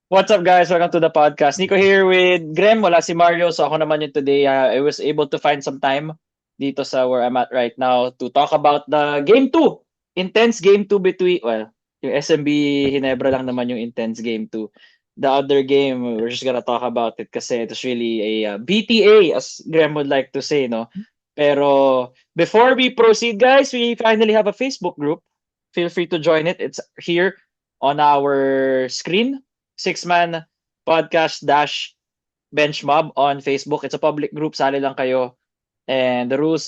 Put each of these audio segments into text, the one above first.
What's up, guys? Welcome to the podcast. Nico here with Grem. Wala si Mario, so ako naman yun today. I was able to find some time dito sa where I'm at right now to talk about the Game 2. Intense Game 2 between, well, yung SMB Hinebra lang naman yung intense Game 2. The other game, we're just gonna talk about it kasi it was really a BTA, as Grem would like to say, no? Pero before we proceed, guys, we finally have a Facebook group. Feel free to join it. It's here on our screen. Six Man Podcast dash Bench Mob on Facebook. It's a public group. Sali lang kayo. And the rules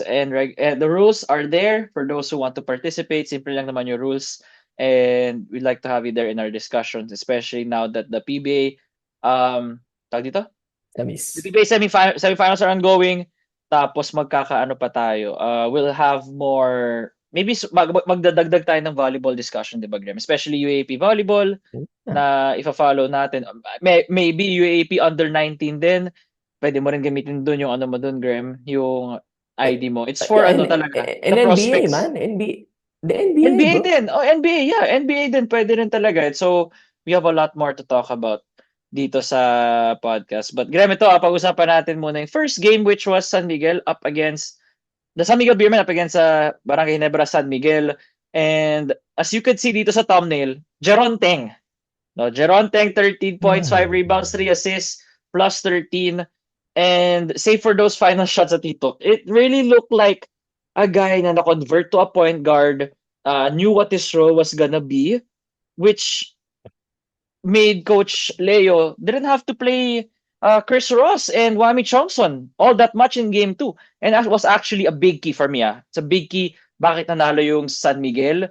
are there for those who want to participate. Simple lang naman yung rules. And we'd like to have you there in our discussions, especially now that the PBA tawag dito? The Tamis. PBA semifinals are ongoing. Tapos magkakaano pa tayo. We'll have more maybe magdadagdag tayo ng volleyball discussion, 'di ba, Graham? Especially UAP volleyball Ah, na ifa-follow natin. Maybe UAP under 19 din. Pwede mo rin gamitin doon yung ano mo doon, Graham, yung ID mo. It's for yeah, ano talaga, and the NBA, prospects. man. The NBA, NBA bro. din. Oh, NBA, yeah. NBA din. Pwede rin talaga. So, we have a lot more to talk about dito sa podcast. But Graham, ito, pag-usapan natin muna yung first game which was San Miguel up against the San Miguel Beermen up against Barangay Ginebra San Miguel. And as you could see dito sa thumbnail, Jeron Teng. No, Jeron Teng, 13 points, 5 Ah. rebounds, 3 assists, plus 13. And save for those final shots at Tito, it really looked like a guy na na-convert to a point guard, knew what his role was gonna be, which made Coach Leo didn't have to play Chris Ross and Wami Chongson all that much in game 2. And that was actually a big key for me. It's a big key bakit nanalo yung San Miguel.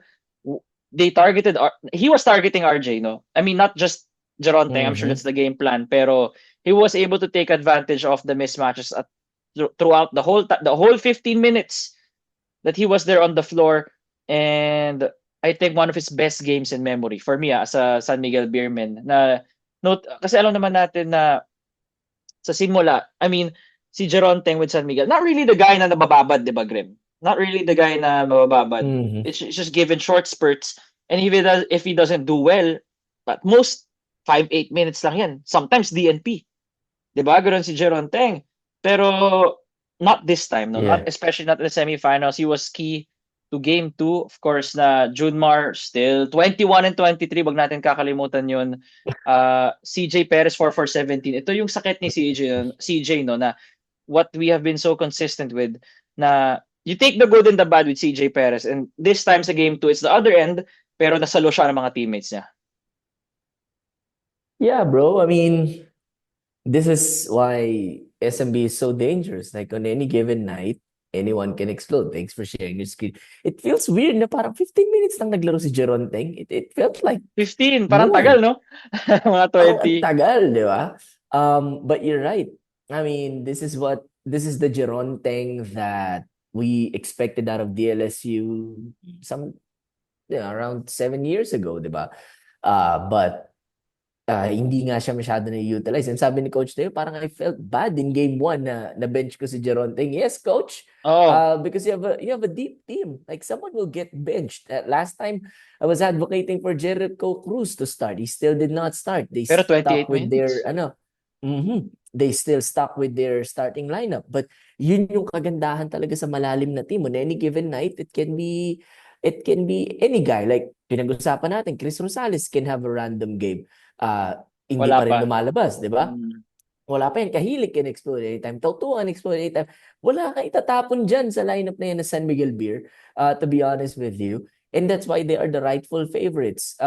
They targeted, he was targeting RJ, no? I mean, not just Geronte, I'm sure Mm-hmm. that's the game plan, pero he was able to take advantage of the mismatches throughout the whole 15 minutes that he was there on the floor. And I think one of his best games in memory for me as a San Miguel Beerman na note kasi alam naman natin na sa simula, I mean, si Geronteng with San Miguel, not really the guy na nabababad, di ba, Grim? Not really the guy na mabababad. Mm-hmm. It's just given short spurts. And if he doesn't do well, at most 5-8 minutes lang yan. Sometimes DNP. Di ba? Ganun si Geronteng. Pero not this time, no? Not Yeah. especially not in the semifinals. He was key to game 2. Of course, na Junmar still 21 and 23. Wag natin kakalimutan yun. CJ Perez 4 for 17. Ito yung sakit ni CJ, no, na what we have been so consistent with na you take the good and the bad with CJ Perez, and this time sa game 2 it's the other end, pero nasalo siya ng mga teammates niya. Yeah, bro. I mean, this is why SMB is so dangerous. Like on any given night, anyone can explode. Thanks for sharing your screen. It feels weird na parang 15 minutes lang naglaro si Jeron Teng. It felt like 15, parang tagal, more. no? Mga Ang 20. tagal, di ba? But you're right. I mean, this is the Jeron Teng that we expected out of DLSU some around 7 years ago, di ba? But hindi nga siya masyado na-utilize. And sabi ni Coach Teo, parang I felt bad in game 1 na bench ko si Jeron Teng. Yes, Coach. Oh, Because you have a deep team. Like someone will get benched. Last time I was advocating for Jericho Cruz to start. He still did not start. They pero stuck 28 with their minutes. they still stuck with their starting lineup. But yun yung kagandahan talaga sa malalim na team. On any given night, it can be any guy. Like pinag-usapan natin, Chris Rosales can have a random game. Uh, Hindi Wala pa rin pa. lumalabas, di ba? Mm. Wala pa yan. Kahilig can explode anytime. Tautuan can explode anytime. Wala kang itatapon dyan sa lineup na yan na San Miguel Beer, to be honest with you. And that's why they are the rightful favorites.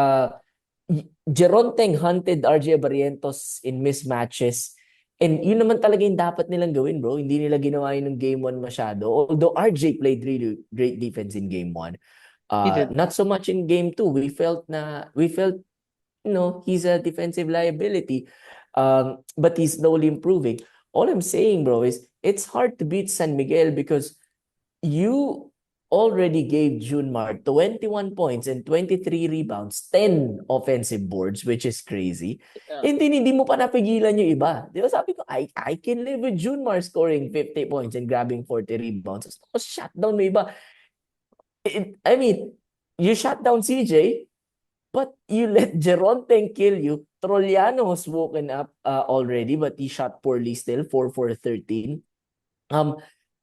Jeron Teng hunted RJ Barrientos in mismatches. And yun naman talaga yung dapat nilang gawin, bro. Hindi nila ginawa yun ng game 1 masyado. Although RJ played really great defense in game 1. He did. Not so much in game 2. We felt he's a defensive liability. But he's slowly improving. All I'm saying, bro, is it's hard to beat San Miguel because you already gave Junmar 21 points and 23 rebounds, 10 offensive boards, which is crazy. Yeah. And then hindi mo pa napigilan yung iba. Di ba sabi ko, I can live with Junmar scoring 50 points and grabbing 40 rebounds. Tapos shut down mo iba. I mean, you shut down CJ, but you let Geronte kill you. Trollano was woken up already, but he shot poorly still, 4-for-13. Um,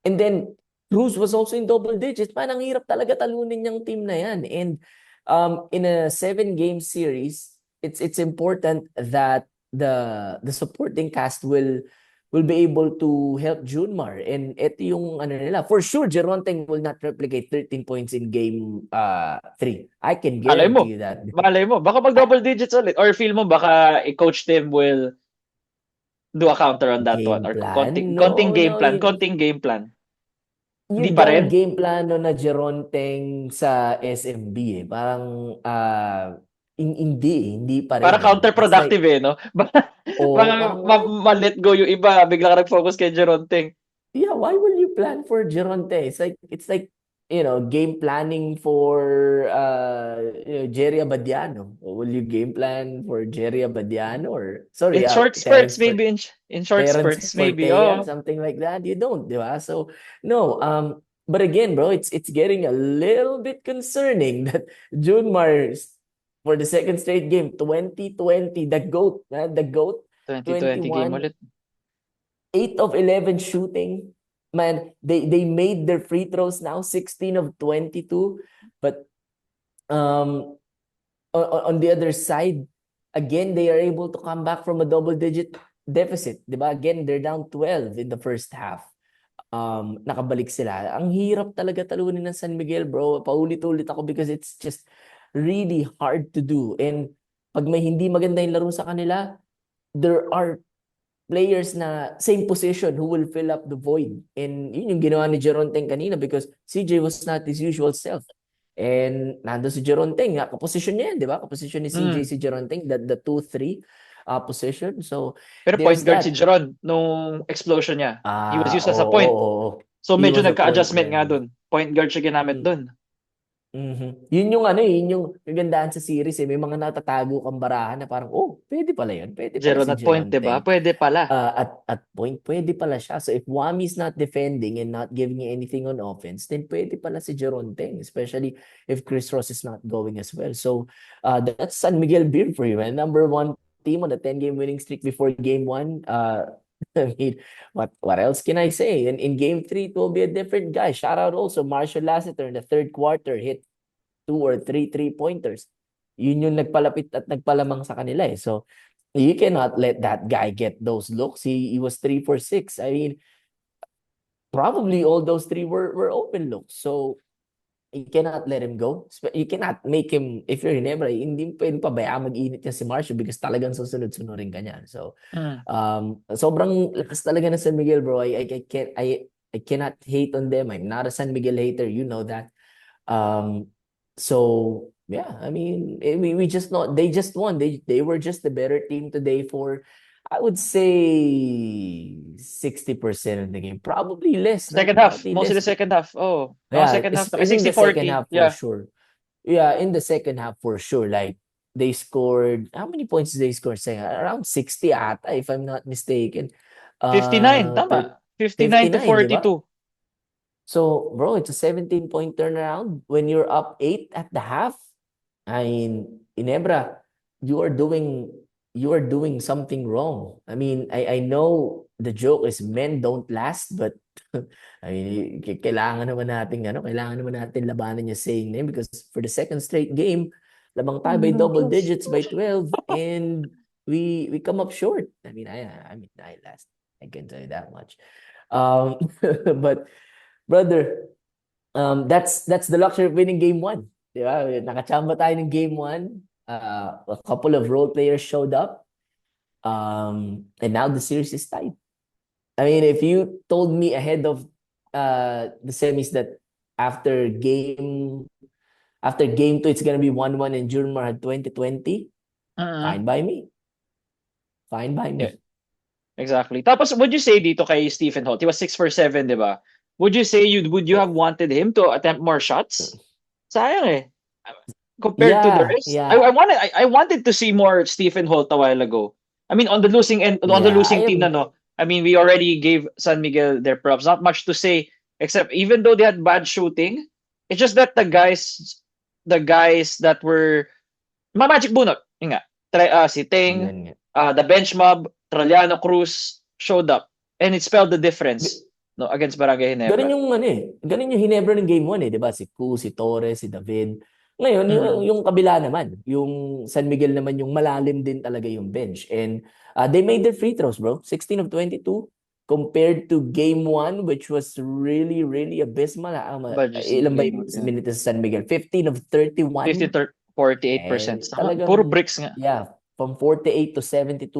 and then Cruz was also in double digits. Man, ang hirap talaga talunin yung team na yan. And in a 7-game series, it's important that the supporting cast will be able to help Junmar. And ito yung ano nila. For sure, Geronte will not replicate 13 points in game 3. I can Malay mo. guarantee you that. Malay mo. Baka mag-double digits ulit. Or feel mo baka coach Tim will do a counter on that one. Game Or plan? konting No, game no. plan. Konting game plan. You Hindi pa don't rin? game plano na Geronteng sa SMB eh. Parang hindi pa Para rin eh. It's like counterproductive no? Baka parang why ma-let go yung iba. Bigla ka nag-focus kay Jeronte. yeah, why will you plan for Geronte? It's like game planning for Jerry Abadiano. Or will you game plan for Jerry Abadiano or sorry, In short spurts, Terence maybe. In short Terence spurts, maybe. Fortea, Oh, something like that. You don't, di ba? So, no, but again, bro, it's getting a little bit concerning that Junmar for the second straight game, 2020, the GOAT, 2020 game 21, ulit. 8 of 11 shooting. Man, they made their free throws now, 16 of 22. But um on the other side, again, they are able to come back from a double-digit deficit. Diba? Again, they're down 12 in the first half. Nakabalik sila. Ang hirap talaga talunin ng San Miguel, bro. Paulit-ulit ako because it's just really hard to do. And pag may hindi maganda yung laro sa kanila, there are players na same position who will fill up the void. And yun yung ginawa ni Jeronteng kanina because CJ was not his usual self. And nandun si Jeronteng, kaposisyon niya yan, di ba? Kaposisyon ni CJ si Jeronteng, the 2-3 position. So, Pero point there's guard si that. Jeron nung explosion niya. He was used as a point. Oo. So He medyo was a point nagka-adjustment nga guard. dun. Point guard siya ginamit dun. Yun yung yun yung kagandahan sa series eh. May mga natatago kang barahan na parang, pwede pala yun. Pwede pala Jeron si at point, diba? Jeronteng. Pwede pala. At point, pwede pala siya. So if Wami's not defending and not giving you anything on offense, then pwede pala si Jeronteng, especially if Chris Ross is not going as well. So that's San Miguel Beer for you, man. Number 1 team on a 10-game winning streak before game 1. I mean, what else can I say? In game 3, it will be a different guy. Shout out also Marshall Lassiter in the third quarter, hit 2 or 3 3-pointers. Yun yung nagpalapit at nagpalamang sa kanila eh. So, you cannot let that guy get those looks. He was 3 for 6. I mean, probably all those 3 were open looks. So, you cannot let him go. You cannot make him, if you're in Hebra, hindi pwedeng pabayaan mag-init yan si Marshall because talagang susunod-sunurin ka niyan. So, sobrang lakas talaga na San Miguel, bro. I cannot hate on them. I'm not a San Miguel hater. You know that. So yeah, I mean, we just not they just won. They were just the better team today for I would say 60% of the game. Probably less, no? Second half. Probably Mostly less. the second half. Oh. Yeah, Second half. in the second 60-40. half for Yeah. sure. Yeah, in the second half for sure. Like they scored how many points did they score? Say around 60 ata, if I'm not mistaken. 59. Tama. 59 to 59, di ba? 42. So, bro, it's a 17-point turnaround when you're up 8 at the half. I mean, Inebra, you are doing something wrong. I mean, I know the joke is men don't last, but I mean, kailangan naman natin labanan yung saying na yun because for the second straight game, lamang tayo by double digits by 12 and we come up short. I mean, I last. I can tell you that much. But brother, that's the luxury of winning game 1. Di ba? Nakachamba tayo ng game 1. A couple of role players showed up. And now the series is tied. I mean, if you told me ahead of the semis that after game 2, it's gonna be 1-1 and Jurmar had 20-20, fine by me. Fine by me. Yeah. Exactly. Tapos, would you say dito kay Stephen Holt, he was 6 for 7, di ba? Would you say would you have wanted him to attempt more shots? Sayang eh. Compared to the rest. Yeah. I wanted to see more Stephen Holt a while ago. I mean, on the losing end, on the losing team na no. I mean, we already gave San Miguel their props. Not much to say, except even though they had bad shooting, it's just that the guys that were Mga Magic Bunot, yun nga. Si Ting, Yun nga. the bench mob, Traliano Cruz showed up. And it spelled the difference, G- no, against Barangay Ganun Ginebra. yung ano eh. Ganun yung Hinebra ng game 1 eh, 'di ba? Si Ku, si Torres, si David. Ngayon, Mm. yung kabila naman, yung San Miguel naman yung malalim din talaga yung bench. And they made their free throws, bro. 16 of 22 compared to game 1 which was really really abysmal. But just Ilan ba yung yeah. minutes sa San Miguel? 15 of 31. 50 to 48%. And Puro talagang bricks nga. yeah, from 48 to 72%,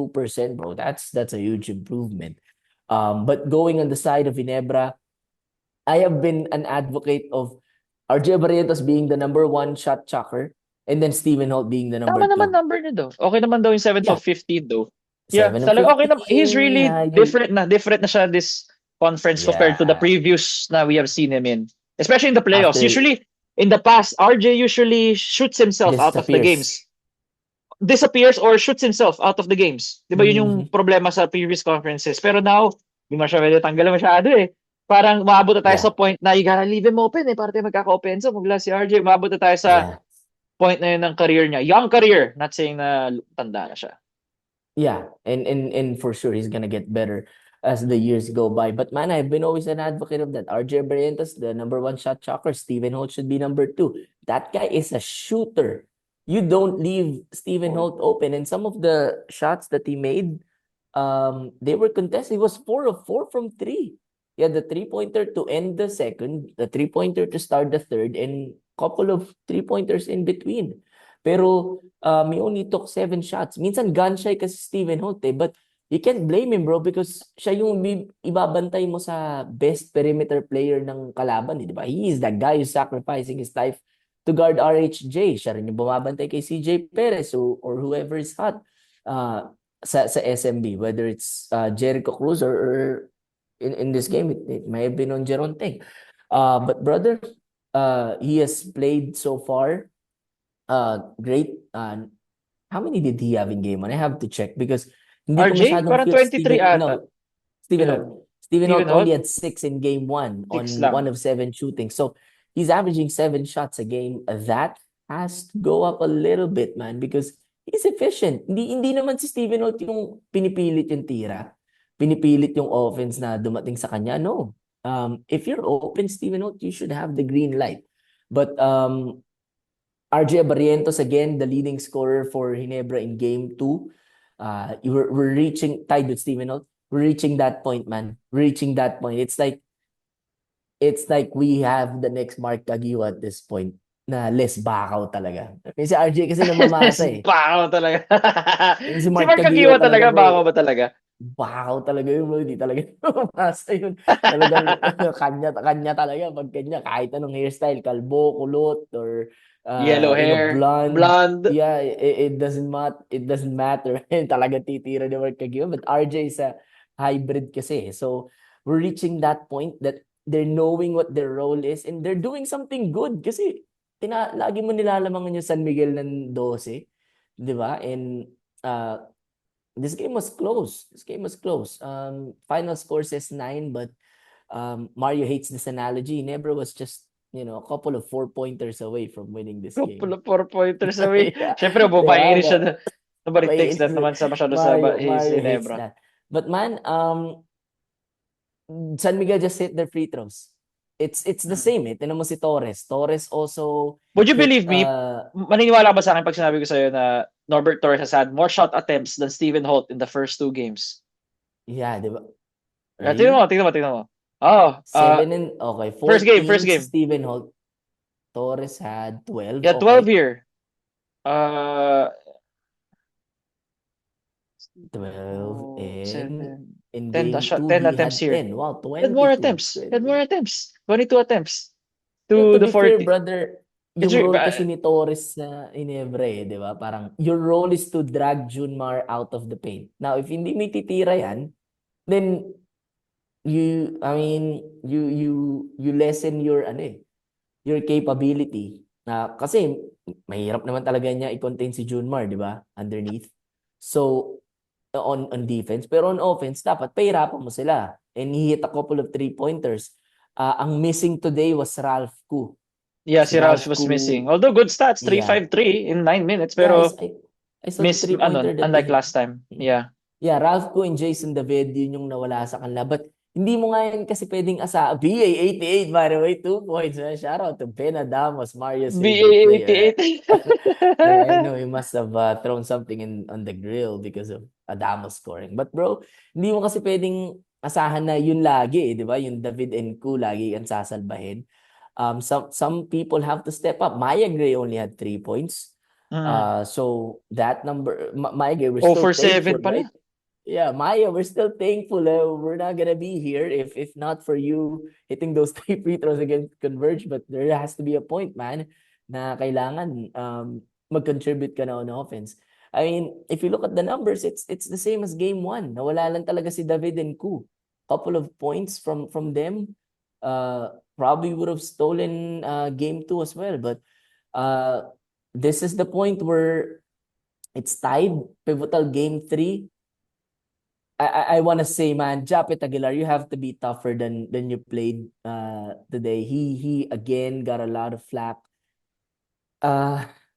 bro. That's a huge improvement. But going on the side of Ginebra, I have been an advocate of RJ Barrientos being the number one shot chucker and then Stephen Holt being the number Tama naman two. number niya daw. Okay naman daw yung 7 Yeah, of 15 though. Yeah, 7 of talaga okay naman. He's 15. really Yeah, yung different na siya this conference compared to the yeah. previous na we have seen him in. Especially in the playoffs. After Usually, in the past, RJ usually shoots himself out of the disappears. games. Disappears or shoots himself out of the games. Di ba yun yung Mhm. problema sa previous conferences. Pero now, di mo siya pwede tanggalan masyado eh. Parang maabot na tayo sa Yeah, point na you gotta leave him open eh para tayo magkaka-open. So, magla si RJ, maabot na tayo sa yeah, point na yun ng career niya. Young career, not saying na tanda na siya. yeah. And for sure he's gonna get better as the years go by. But man, I've been always an advocate of that. RJ Barrientos, the number one shot chucker. Stephen Holt should be number two. That guy is a shooter. You don't leave Stephen Holt open. And some of the shots that he made, they were contested. He was 4 of 4 from three. He had the three-pointer to end the second, the three-pointer to start the third, and couple of three-pointers in between. Pero he only took 7 shots. Minsan gun shy kasi Stephen Holt eh, but you can't blame him, bro, because siya yung ibabantay mo sa best perimeter player ng kalaban, eh, di ba? He is that guy who's sacrificing his life to guard RHJ. Siya rin yung bumabantay kay CJ Perez or whoever is hot sa SMB, whether it's Jericho Cruz or in this game, it may have been on Geronte. But brother, he has played so far great. How many did he have in game 1? I have to check because hindi ko RJ, masyadong parang feel 23 Steven, ata. no, Steven Ilan? Holt. Steven Steven Holt only Holt, had 6 in game 1 6 on 1 lang. of 7 shooting. So he's averaging 7 shots a game. That has to go up a little bit, man, because he's efficient. Hindi naman si Steven Holt yung pinipilit yung tira. Pinipilit yung offense na dumating sa kanya. No. If you're open, Steven Holt, you should have the green light. But RJ Barrientos, again, the leading scorer for Ginebra in game 2. We're reaching, tied with Steven Holt, we're reaching that point, man. We're reaching that point. It's like we have the next Mark Caguio at this point na less bakaw talaga. Si RJ kasi namamasa eh. Bakaw talaga. Si Si Mark Mark Caguio Kagiwa talaga, talaga, bakaw bro. ba talaga? Bakaw talaga yun, bro. Hindi talaga namamasa yun. Talagang kanya talaga. Pag kanya, kahit anong hairstyle, kalbo, kulot, or Yellow hair, blonde. blonde. Yeah, it doesn't matter. Talaga titira ni Mark Caguio. But RJ is a hybrid kasi. So, we're reaching that point that they're knowing what their role is and they're doing something good kasi lagi mo nilalamangan yung San Miguel ng 12, 'di ba? And this game was close. This game was close. Final score says 9, but Mario hates this analogy. Nebra was just, a couple of 4-pointers away from winning this Couple game. of 4-pointers away. Yeah, Siyempre, diba? bumainis siya. Nobody takes Mainit that naman sa masyado sa his Mario hates Ginebra. that. But man, San Miguel just hit their free throws. It's the Mm. same eh. Tinan mo si Torres. Torres also Would you hit believe me? Maniniwala ba sa akin pag sinabi ko sa'yo na Norbert Torres has had more shot attempts than Stephen Holt in the first 2 games? yeah, di ba? Tingnan mo, Really? tingnan mo. Oh, Okay, first 14 si game. Stephen Holt. Torres had 12. Yeah, 12 Okay. here. Uh, 12 7, in 10 game 2 10 he attempts had here. 10. Wow, He had more 22. attempts. He had 22. more attempts. 22 attempts Yeah, to to the be fair, 40. brother, It's yung re- role ba- kasi ni Torres sa Ginebra eh, di ba? Parang your role is to drag Junmar out of the paint. Now, if hindi mo titira yan, then I mean, you lessen your your capability. Kasi mahirap naman talaga niya i-contain si Junmar, di ba? Underneath. So, on defense. Pero on offense, dapat pahirapan mo sila. And he hit a couple of three-pointers. Ang missing today was Ralph Koo. Yeah, Si si Ralph Ralph was missing. Koo, Although good stats, yeah. 353 in 9 minutes, Yeah, pero I saw the three-pointer that they unlike hit. last time. Yeah. Yeah, Ralph Koo and Jason David, yun yung nawala sa kanila. But hindi mo nga yan kasi pwedeng BA 88, by the way, 2 points. Man. Shout out to Ben Adamos, Mario's favorite player. BA88. I know he must have thrown something in on the grill because of Adamos scoring. But bro, hindi mo kasi pwedeng asahan na yun lagi, di ba? Yung David and Koo lagi ang sasalbahin. Some people have to step up. Maya Gray only had 3 points. Mm. So that number, Maya Gray, we're Oh, still for 7 thankful, pala. right? Yeah, Maya, we're still thankful. We're not gonna be here if not for you hitting those 3 free throws against Converge. But there has to be a point, man, na kailangan mag-contribute ka na on offense. I mean, if you look at the numbers, it's the same as game 1. Nawala lang talaga si David and Koo. Couple of points from them. Probably would have stolen game 2 as well. But this is the point where it's tied. Pivotal game 3. I want to say, man, Japet Aguilar, you have to be tougher than you played today. He again got a lot of flack.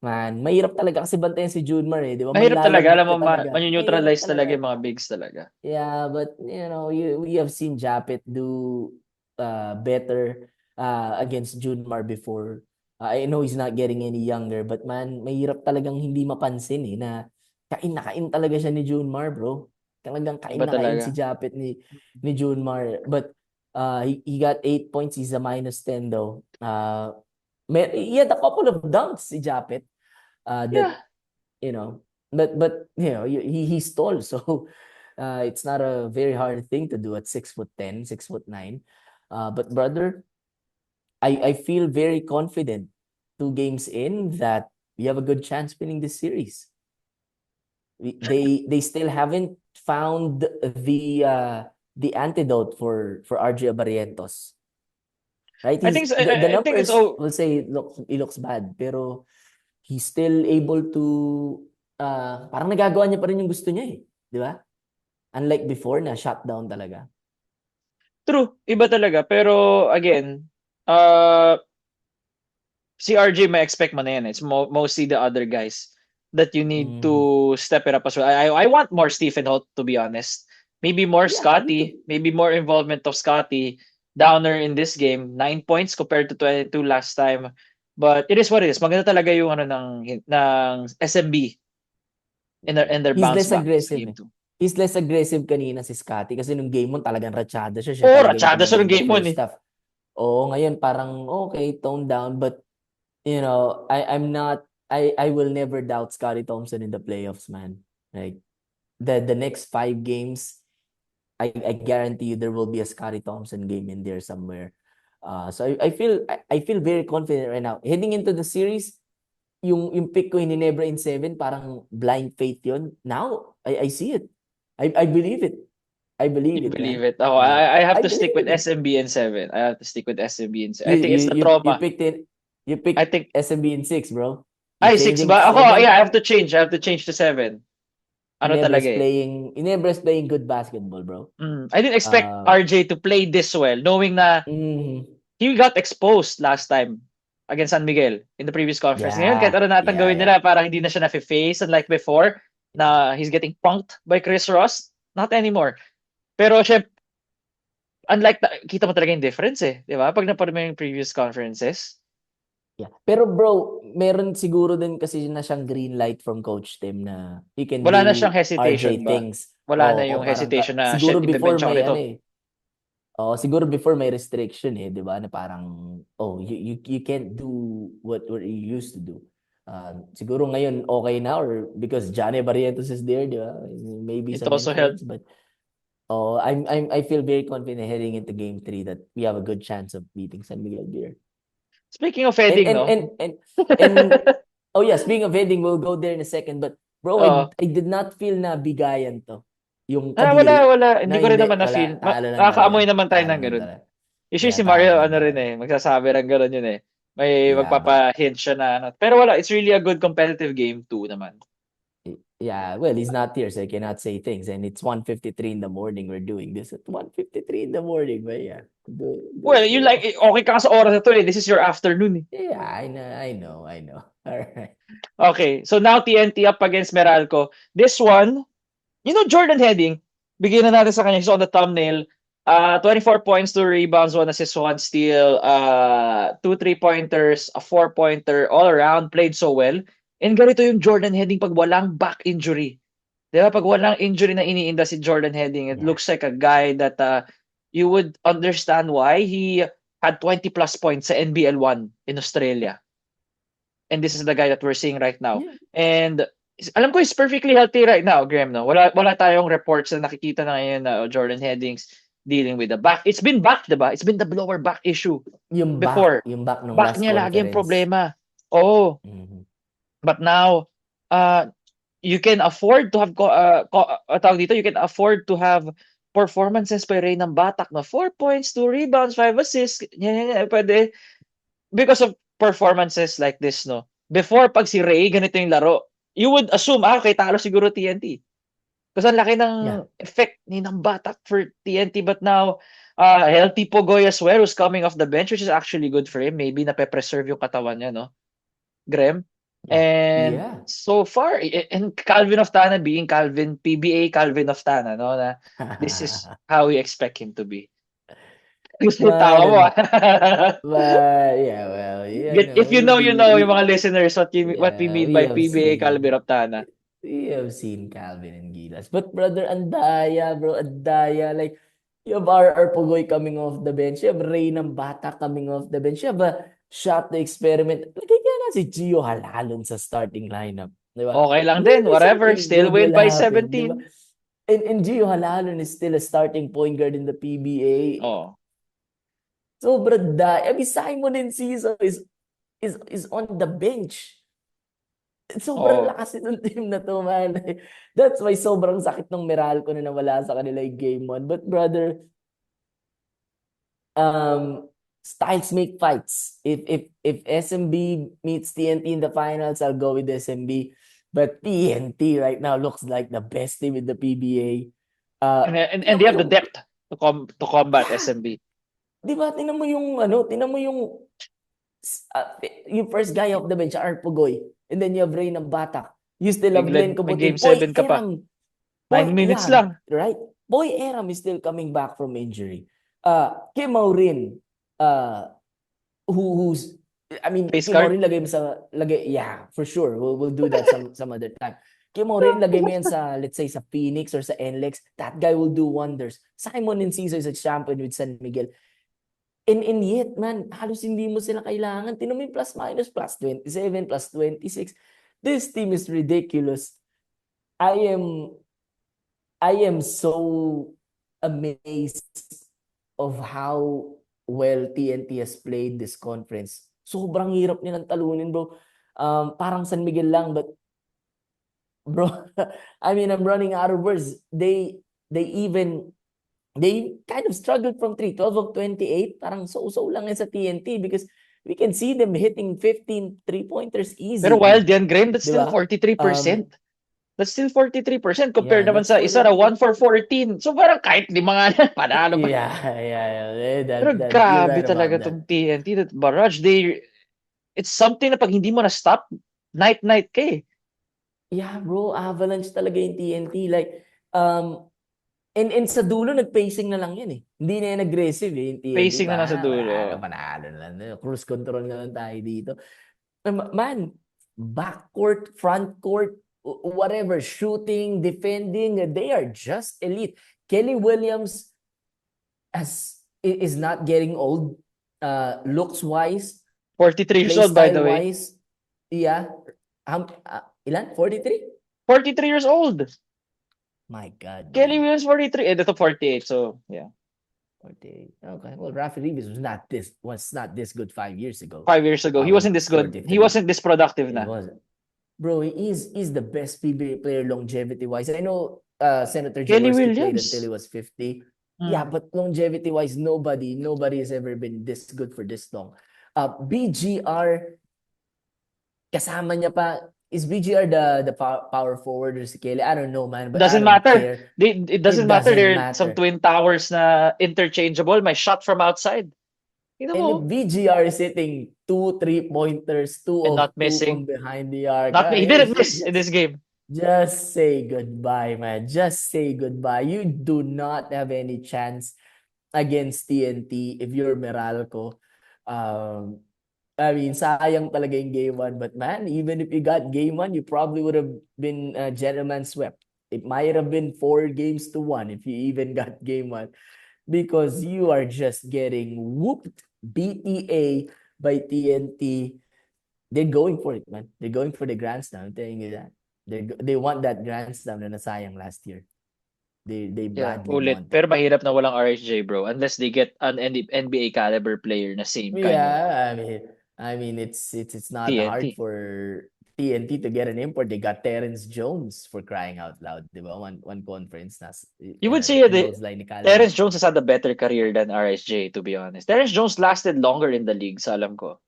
Man, mahirap talaga kasi bantayan si Junmar eh, di ba? Mahirap talaga. Manlalambot Alam mo, ka talaga. Mahirap manu-neutralize talaga talaga. yung mga bigs talaga. Yeah, but you know, we have seen Japet do better against Junmar before. I know he's not getting any younger, but man, mahirap talagang hindi mapansin eh na kain na kain talaga siya ni Junmar, bro. Talagang kain Iba na kain si talaga. Japet ni Junmar. But he got 8 points. He's a -10 though. He had a couple of dunks si Japet that Yeah. you know, but you know, he's tall, so it's not a very hard thing to do at 6'10", 6'9". But brother, I feel very confident 2 games in that we have a good chance winning this series. They still haven't found the antidote for RJ Barrientos. Right? The I think it's numbers all will say he looks bad, pero he's still able to parang nagagawa niya pa rin yung gusto niya eh, di ba? Unlike before na shutdown talaga. true. Iba talaga. Pero again, uh, si RJ may expect mo na yan. It's mostly the other guys that you need Mm. to step it up as well. I want more Stephen Holt, to be honest. Maybe more Yeah, me too. Scotty. Maybe more involvement of Scotty. Downer in this game. 9 points compared to 22 last time. But it is what it is. Maganda talaga yung ano ng SMB in their He's bounce less back sa aggressive game eh. 2. He's less aggressive kanina si Scotty kasi nung game mo talagang ratsyada siya. Siya Oh, talaga yung ratsyada sa tumagal the game 1 first eh. half. Oo, ngayon parang okay, tone down, but you know, I will never doubt Scotty Thompson in the playoffs, man. Like the next 5 games, I guarantee you there will be a Scotty Thompson game in there somewhere. So I feel very confident right now. Heading into the series, yung pick ko in Ginebra in 7, parang blind faith yun. Now, I see it. I believe it. I believe You it, believe man. it. Oh, Like, I have I to stick with believe it. SMB and 7. I have to stick with SMB and 7. You I think you it's the you you trauma. picked it. You I picked think SMB in 6, bro. You ay 6 changing to ba? Ako, 7? yeah, I have to change. I have to change to 7. Ano talaga eh. Inebra's playing good basketball, bro. I didn't expect Uh, RJ to play this well, knowing na mm, he got exposed last time against San Miguel in the previous conference. Ngayon, kahit yeah, ano natang yeah, gawin yeah, nila, parang hindi na siya na-face unlike before na he's getting punked by Chris Ross. Not anymore. Pero syempre, kita mo talaga yung difference eh. Di ba? Pag napanood mo yung previous conferences. yeah. Pero bro, meron siguro din kasi na siyang green light from Coach Tim na he can Wala na siyang do hesitation RJ ba? things. Wala na O yung parang hesitation na, siguro shit, before ibe-bench ako may nito. ano eh. Siguro before may restriction eh, 'di ba? Na parang you can't do what you used to do. Siguro ngayon okay na or because Johnny Barrientos is there, 'di ba? Maybe It some also helped. influence, but I feel very confident heading into game 3 that we have a good chance of beating San Miguel Beer. Speaking of And heading, and no? and and and oh yeah, speaking of heading, we'll go there in a second. But bro, Oo. I did not feel na bigayan to. Yung kadiri Wala. Hindi na ko rin hindi, naman na-feel. wala, talo lang talaga. Nakakaamoy naman tayo Talo ng lang ganun. talaga. Usually Yeah, si talo Mario, lang ano rin talaga. eh, magsasabi ng gano'n yun eh. May Yeah, but magpapa-hint siya na ano. Pero wala, it's really a good competitive game too naman. Yeah, well, he's not here, so I cannot say things. And it's 1:53 in the morning. We're doing this at 1:53 in the morning. But yeah, Well, you like, okay ka sa oras na to eh. This is your afternoon eh. yeah, I know. All right. Okay, so now TNT up against Meralco. This one, Jordan Heading, bigyan na natin sa kanya. He's on the thumbnail. 24 points, 2 rebounds, 1 assist, 1 steal, 2 3-pointers, a 4-pointer, all around, played so well. And ganito yung Jordan Heading pag walang back injury. Di ba? Pag walang injury na iniinda si Jordan Heading, it Yeah. looks like a guy that you would understand why he had 20 plus points sa NBL 1 in Australia. And this is the guy that we're seeing right now. Yeah. And alam ko he's perfectly healthy right now, Graham, no? Wala tayong reports na nakikita na ngayon na Jordan Headings dealing with the back. It's been back, diba? It's been the lower back issue Yung before. back nung Back last niya lagi ang conference. problema. Oh, Mhm. but now you can afford to have tawag dito, you can afford to have performances pa rin ng Batak na 4 points, 2 rebounds, 5 assists. Yan, pwede. Because of performances like this, no? Before, pag si Ray, ganito yung laro, you would assume, okay, talo siguro TNT. Kasi ang laki ng effect ni ng Batak for TNT. But now, healthy Pogoy as well, who's coming off the bench, which is actually good for him. Maybe nape-preserve yung katawan niya, no? Graham? And so far, and Calvin Oftana being Calvin, PBA Calvin Oftana, no? Na this is how we expect him to be. Tawa mo. But yeah, well, If you know, yung mga listeners what we mean by PBA Calvin Oftana. We have seen Calvin and Gilas. But brother, andaya, bro, andaya. Like, you have our Pugoy coming off the bench. You have Ray ng Bata coming off the bench. You have a shot to experiment. Lagay ka na si Gio Halalon sa starting lineup. Diba? Okay lang din. Whatever. Still win by 17. Diba? And Gio Halalon is still a starting point guard in the PBA. Oh. Sobrang daya. I mean, Simon Enciso is on the bench. Sobrang lakas itong team na to, man. That's why sobrang sakit ng Meralco na nawala sa kanila yung game 1. But brother, styles make fights. If SMB meets TNT in the finals, I'll go with SMB. But TNT right now looks like the best team in the PBA. And they have the depth to combat SMB. Di ba? Tingnan mo yung first guy off the bench, Arpugoy. And then you have Ray ng Batak. You still have Glenn Cobote. Game 7 ka pa. 9 minutes lang. Right? Boy Eram is still coming back from injury. Kim Maurin, who's, I mean, Kim Maurin lagay mo sa, yeah, for sure. We'll do that some other time. Kim Maurin lagay mo yan sa, let's say, sa Phoenix or sa NLEX. That guy will do wonders. Simon Enciso is a champion with San Miguel. And yet, man, halos hindi mo sila kailangan. Tinan mo yung plus minus, plus 27, plus 26. This team is ridiculous. I am so amazed of how well TNT has played this conference. Sobrang hirap nilang talunin, bro. Parang San Miguel lang, but bro, I mean, I'm running out of words. They kind of struggled from 3, 12 of 28. Parang so lang yan sa TNT because we can see them hitting 15 3-pointers easy. Pero wild yan, Graham. That's still 43%. That's still 43% compared naman sa isa na 1 for 14. So parang kahit di mga panalo pa. Yeah. Pero grabe talaga tong TNT. That barrage, it's something na pag hindi mo na-stop, night ka eh. Yeah, bro. Avalanche talaga yung TNT. Like, And sa dulo, nag-pacing na lang yan eh. Hindi na yan aggressive eh. Pacing na lang sa dulo. Panalo na lang. Cruise control na lang tayo dito. Man, backcourt, frontcourt, whatever, shooting, defending, they are just elite. Kelly Williams is not getting old. Looks-wise. 43 years old, by the way. Yeah. Ilan? 43? 43 years old. My God. Kelly Williams 43. Ito 48. So, yeah. 48. Okay. Well, Rafi Rivas was not this good 5 years ago. 5 years ago. He wasn't this good. 43. He wasn't this productive na. He wasn't. Bro, he is the best PBA player longevity-wise. I know Senator Jaworski played until he was 50. Yeah, but longevity-wise, nobody has ever been this good for this long. BGR, kasama niya pa is BGR the power forward or si Kelly? I don't know, man, but I Doesn't don't matter. care. It It doesn't matter. doesn't There are some matter. twin towers na interchangeable. My shot from outside. You And if know, BGR is hitting 2 3-pointers, two and of not two from missing. behind the arc, Not he didn't miss in just this game. just say goodbye, man. Just say goodbye. You do not have any chance against TNT if you're Meralco. Um, I mean, sayang talaga yung game 1. But man, even if you got game 1, you probably would have been gentleman swept. It might have been 4 games to 1 if you even got game 1. Because you are just getting whooped, BTA by TNT. They're going for it, man. They're going for the Grand Slam. I'm telling you that. They want that Grand Slam na nasayang last year. They Yeah, badly ulit. want it. Pero mahirap na walang RSJ, bro. Unless they get an NBA caliber player na same kind of Yeah, I mean it's not hard TNT. for TNT to get an import. They got Terrence Jones for crying out loud, di ba? One conference You would say that close line ni Calvin. Terrence Jones has had a better career than RSJ, to be honest. Terrence Jones lasted longer in the league, sa alam ko.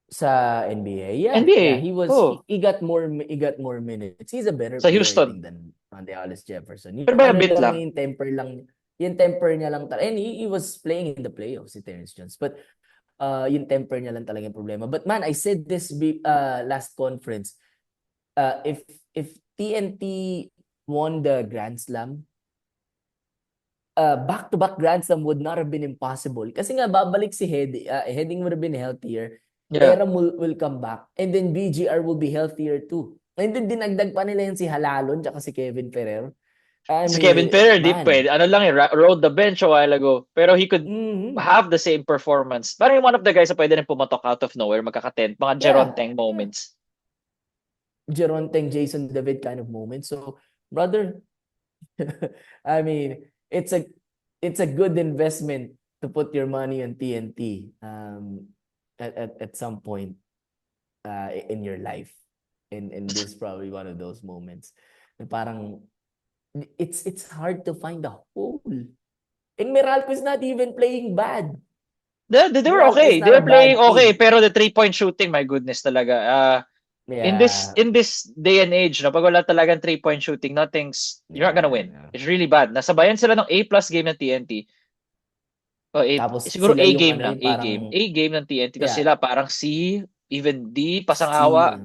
Sa NBA. Yeah, NBA. Oh, he got more minutes. He's a better sa player, I Houston. think, than Rondae Hollis Jefferson. Pero Yung by a ano bit lang, lang. yung temper niya lang and he was playing in the playoffs, si Terrence Jones. But yung temper niya lang talaga yung problema. But man, I said this last conference. If TNT won the Grand Slam, back-to-back Grand Slam would not have been impossible. Kasi nga, babalik si Heading would have been healthier. Yeah. Aram will come back. And then BGR will be healthier too. And then dinagdag pa nila yan si Halalon tsaka si Kevin Ferrer. I Si Kevin mean, Ferrer, di man. pwede. Ano lang rode the bench a while ago. Pero he could Mm-hmm. have the same performance. Parang one of the guys na pwede rin pumatok out of nowhere, magkaka-10. Mga Jeron Yeah. Teng moments. Geronteng, Jason David kind of moment. So, brother, I mean, it's a good investment to put your money on TNT at some point in your life. And this is probably one of those moments. Na parang it's hard to find a hole. And Meralco is not even playing bad. They were Meralco is okay. They not a were playing bad okay. team. Pero the 3-point shooting, my goodness talaga. In Yeah. this day and age, no, pag wala talagang 3-point shooting, you're not gonna win. Yeah. It's really bad. Nasabayan sila ng A+ game ng TNT. Oh, Tapos siguro sila A yung game ano, lang, yung A parang game. A game ng TNT. Tapos yeah, sila parang C, even D, C. pasang-awa.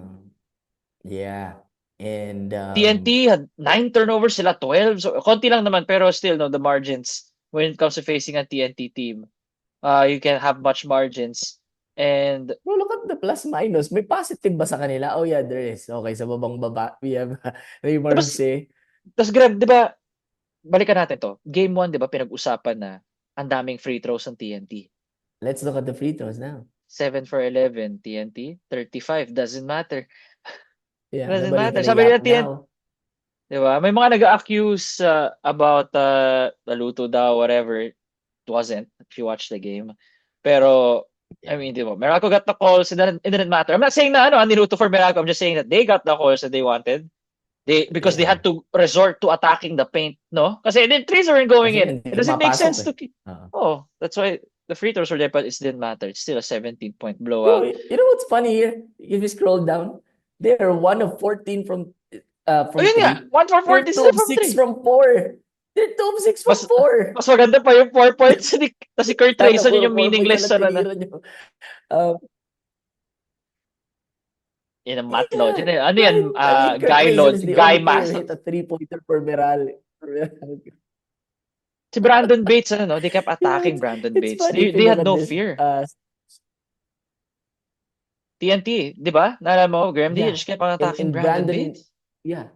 Yeah. And TNT had 9 turnovers, sila 12. So, konti lang naman, pero still, no, the margins when it comes to facing a TNT team, you can have much margins. And bro, look at the plus minus. May positive ba sa kanila? Oh yeah, there is. Okay, sa babang baba, we have Ray tapos, Marce. Grab, di ba, balikan natin to. Game 1, di ba, pinag-usapan na ang daming free throws ng TNT. Let's look at the free throws now. 7 for 11, TNT. 35, doesn't matter. Yeah, Doesn't nobody matter. can Sabi nila yap TNT, now. di ba? May mga nag-accuse about naluto daw, whatever. It wasn't, if you watch the game. Pero, I Yeah. mean, di ba? Meralco got the calls, it didn't matter. I'm not saying na niluto for Meralco. I'm just saying that they got the calls that they wanted. Because they Yeah. had to resort to attacking the paint, no? Kasi then threes weren't going Kasi in. hindi It doesn't make mapasok sense eh. to keep. Oh, that's why the free throws were there, but it didn't matter. It's still a 17-point Bro, blowout. you know what's funny here? If you scroll down, they are 1 of 14 from Yun nga, 3. 1 for 4, They're this 2 is of from 6 3. from 4. They're 2 of 6 from Mas, 4. mas maganda pa yung 4 points. Tapos si Kurt Sana Rayson puro yun yung 4 points meaningless na sa na. tinira nyo. Yun ang Matt Lodge. Yeah. Ano yan? I mean, Kurt Guy Rayson is Lodge. the Guy only player who Massive. hit a 3-pointer for Meralco. Si Brandon Bates, no? They kept Yeah, attacking Brandon it's Bates. funny if you They look had at no this. fear. TNT, di ba? Naalala mo, Graham, they Yeah. just kept on attacking And Brandon Brandon, Bates. yeah.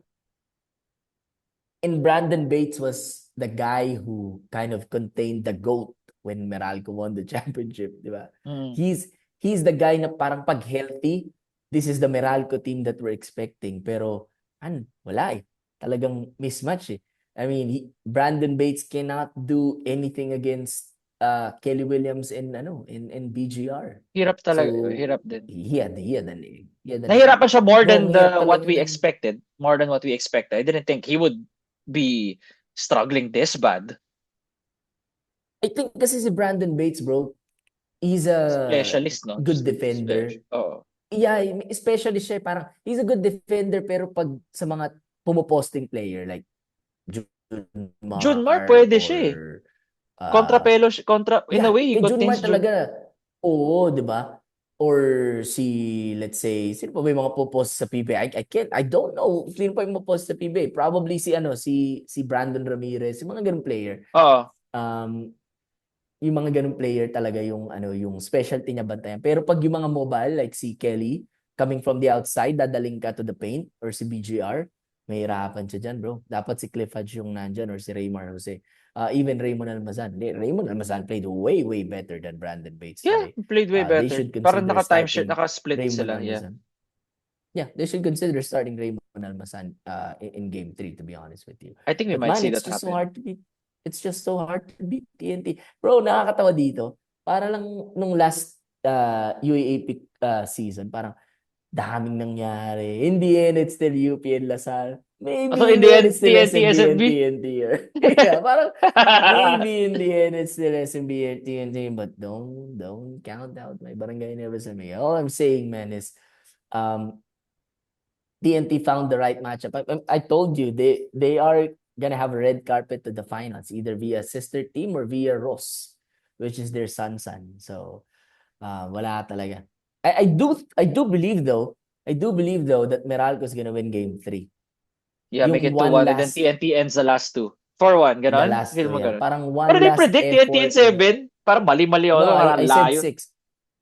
And Brandon Bates was the guy who kind of contained the GOAT when Meralco won the championship, di ba? Mm. He's the guy na parang pag healthy, this is the Meralco team that we're expecting. Pero, wala eh. Talagang mismatch eh. I mean, Brandon Bates cannot do anything against Kelly Williams and BGR. Hirap talaga. So, Hirap din. he had Nahirapan siya more No, than hirap what talaga we ng- expected. More than what we expected. I didn't think he would be struggling this bad. I think kasi si Brandon Bates, bro, he's a Specialist, no? good defender. Oh. Yeah, especially siya, parang he's a good defender pero pag sa mga pumoposting player like Junmar, Junmar pwede or siya eh. Kontra uh Pelos, kontra, in a yeah, way, he kay contains Junmar talaga. Oo, 'di ba? Or si let's say sino pa ba yung mga popost sa PBA? I don't know sino pa yung popost sa PBA. Probably si Brandon Ramirez, yung mga ganung player. Oo. Um yung mga ganung player talaga yung yung specialty niya bantayan. Pero pag yung mga mobile like si Kelly coming from the outside, dadaling ka to the paint or si BGR, mahirapan siya dyan, bro. Dapat si Cliff Hodge yung nandyan or si Raymar Jose. Even Raymond Almazan. Raymond Almazan played way, way better than Brandon Bates Yeah, today. played way They better. should Parang consider naka-timeshare, starting naka-split Raymond sila, yeah. Almazan. Yeah, they should consider starting Raymond Almazan in game 3, to be honest with you. I think we But might man, see it's that just so happen. hard to beat. It's just so hard to beat TNT. Bro, nakakatawa dito. Para lang nung last UAAP season, parang daming nangyari. In the end, it's still UP and Lasal. So Maybe in in the the end, end, it's still TNT, SMB and SMB? TNT. Yeah, parang maybe in the end, it's still SMB and TNT. But don't count out my barangay never sa me. All I'm saying, man, is um, TNT found the right matchup. I told you they are gonna have a red carpet to the finals, either via sister team or via Ross, which is their son. So wala talaga. I do believe though. I do believe though that Meralco is gonna win game 3. Yeah, make Yung it one 2-1 and then last TNT ends the last two. 4-1, the ganon? last Feel two, mo yeah. ganon? Parang Pero one they last predict TNT in effort. 7? Parang mali-mali ako, No, parang I said layo. 6.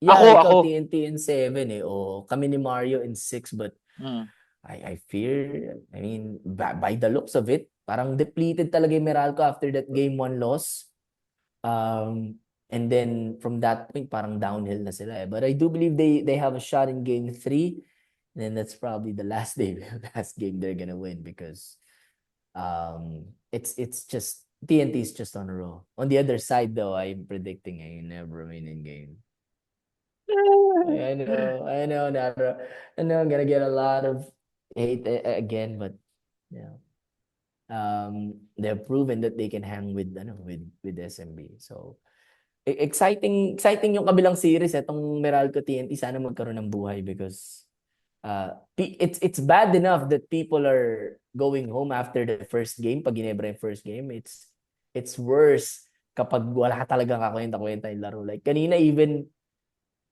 Yeah, Ako. ikaw TNT in 7 eh. O kami ni Mario in 6, but Hmm. I fear, I mean, by the looks of it, parang depleted talaga yung Meralco after that game 1 loss. And then from that point, parang downhill na sila eh. But I do believe they have a shot in game 3. And then that's probably the last last game they're gonna win because it's just TNT is just on a roll. On the other side though, I'm predicting a never winning game. I know, Naro. I know I'm gonna get a lot of hate again, but yeah. They've proven that they can hang with with SMB. So exciting yung kabilang series etong Meralco TNT, sana magkaroon ng buhay because it's bad enough that people are going home after the first game pag Ginebra yung first game. It's worse kapag wala talagang kakwenta-kwenta yung laro. Like kanina even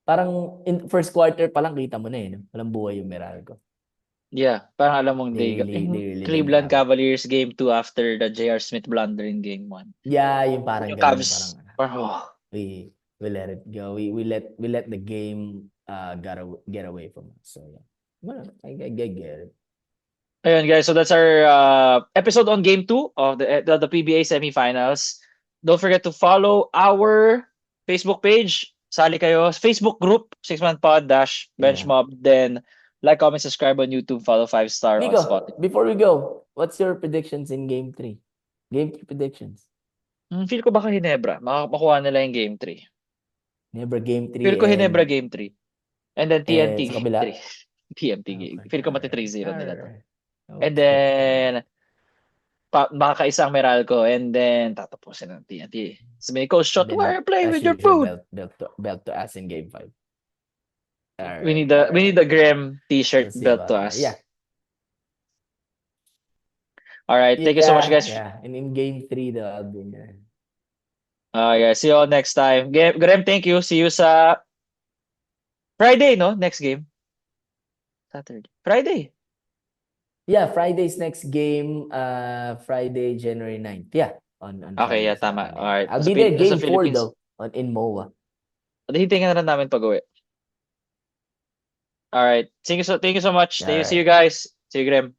parang in first quarter pa lang kita mo na no? Walang buhay yung Meralco. Yeah, parang alam mong They really didn't Cleveland have it. Cavaliers game 2 after the J.R. Smith blunder in game 1. Yeah, yung parang Yung ganun, Cavs, parang parang, oh. we let it go. We let the game get away from us. So yeah. Well, I get it. Ayun guys, so that's our episode on game 2 of the PBA semifinals. Don't forget to follow our Facebook page. Sali kayo. Facebook group, 6-man-pod Yeah. -benchmob. Then, like, comment, subscribe on YouTube. Follow 5-star on Nico, Spotify. before we go, what's your predictions in game 3? Game 3 predictions. Feel ko baka Hinebra. Makuha nila yung game 3. Never game 3 Feel ko Hinebra and game 3. And then TNT sa game kabila? 3. TNT game. Okay. Feel ko mati Alright. 3-0 nila to. Alright. And Okay. then, makakaisang Meralco. And then, tatapusin ng TNT. So may coach shot, Then, why are you playing as with your usual, food? belt to ass in game 5. We Alright. need the Graham t-shirt We'll see belt to about that. us. Yeah. All right. Thank you so much, guys. Yeah. And in game 3, I'll be there. Yeah, see you all next time. Graham, thank you. See you sa Friday, no? Next game. Saturday. Friday. Yeah, Friday's next game, Friday, January 9th. Yeah, on Okay, Friday, yeah, tama. January 9th. All right. I'll be there Sa game 4 Philippines. though, in MOA. Hintayin na lang namin pag-uwi. All right. Thank you so much. All See you right. guys. See you, Graham.